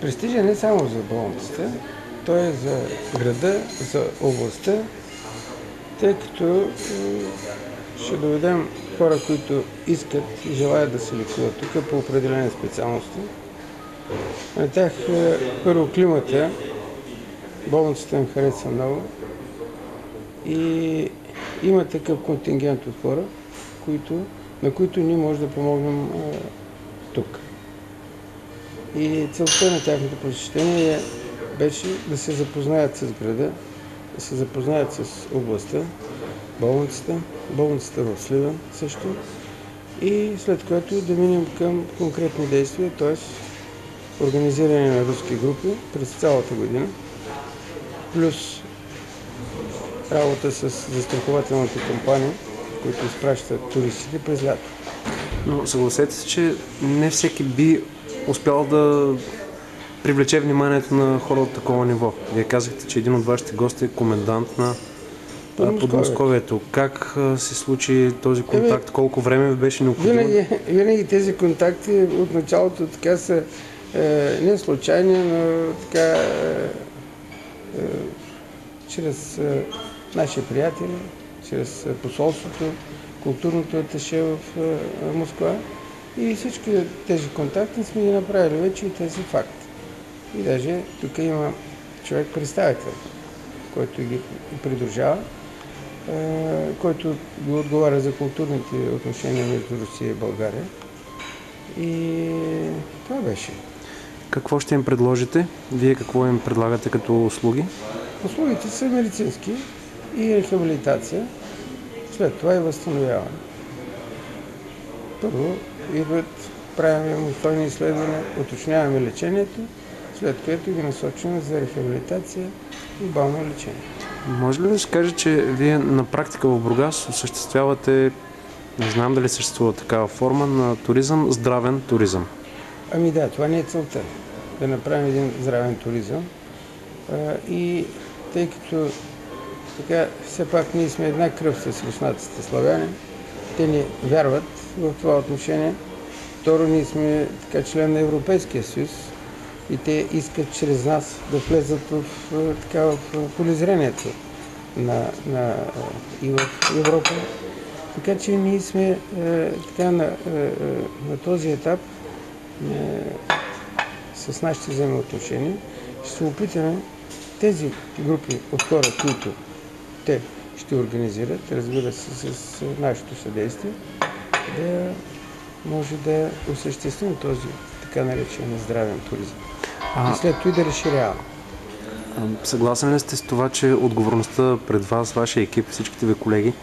Престижен не само за болницата, той е за града, за областта, тъй като ще доведем хора, които искат и желаят да се лекуват тук по определени специалности. На тях първо климата, болницата им харесва много и има такъв контингент от хора, на които ние можем да помогнем тук. И целта на тяхното посещение беше да се запознаят с града, да се запознаят с областта, болницата в Сливен също, и след което да минем към конкретни действия, т.е. организиране на руски групи през цялата година, плюс работа с застрахователните компании, които изпращат туристите през лято. Но съгласете се, че не всеки би успял да привлече вниманието на хора от такова ниво. Вие казахте, че един от вашите гости е комендант на Подмосковието. Как се случи този контакт? Колко време беше необходимо? Винаги тези контакти от началото така са не случайни, но така чрез наши приятели, чрез посолството, културното аташе в Москва, и всички тези контакти сме ги направили вече, и тези факт. И даже тук има човек представител, който ги придружава, който ги отговаря за културните отношения между Русия и България. И това беше. Какво ще им предложите? Вие какво им предлагате като услуги? Услугите са медицински и рехабилитация, след това и възстановяване. Първо правим обстойни изследвания, уточняваме лечението, след което ги насочваме за рехабилитация и болно лечение. Може ли да се каже, че вие на практика в Бургас осъществявате, не знам дали съществува такава форма, на туризъм, здравен туризъм? Ами да, това не е целта. Да направим един здравен туризъм. И тъй като така, все пак ние сме една кръв с руснаците славяни, те ни вярват в това отношение. Второ, ние сме така член на Европейския съюз и те искат чрез нас да влезат в полезрението и в Европа. Така че ние сме на този етап с нашите взаимоотношения. Ще се опитаме тези групи от хора, които те ще организират, разбира се, с нашето съдействие, да може да осъществим този така наречен здравен туризъм. И след това и да разширяваме. Съгласен ли сте с това, че отговорността пред вас, вашия екип, всичките ви колеги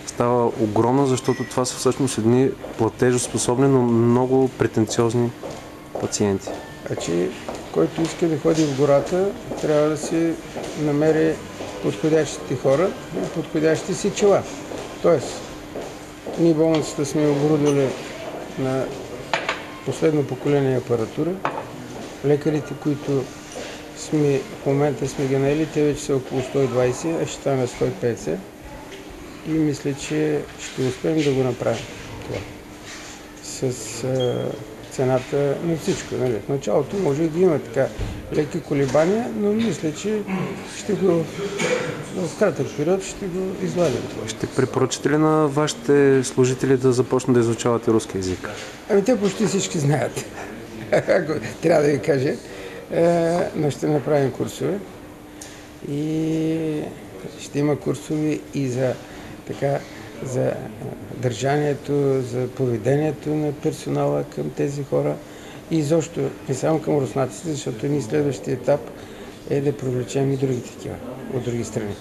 става огромна, защото това са всъщност едни платежоспособни, но много претенциозни пациенти? Който иска да ходи в гората, трябва да си намери подходящите хора и подходящите си чела. Тоест, ние болницата сме оборудвали на последно поколение апаратура. Лекарите, които в момента сме ги наели, те вече са около 120, а ще стане 150. И мисля, че ще успеем да го направим това. С цената на всичко. Нали? В началото може и да има така леки колебания, но мисля, че в кратък период ще го изладим. Ще препоръчате ли на вашите служители да започнат да изучавате руски език? Ами те почти всички знаят. Трябва да ви кажа. Но ще направим курсове. И ще има курсове и за държанието, за поведението на персонала към тези хора и изобщо не само към руснаците, защото ни следващия етап е да привлечем и други такива от други страни.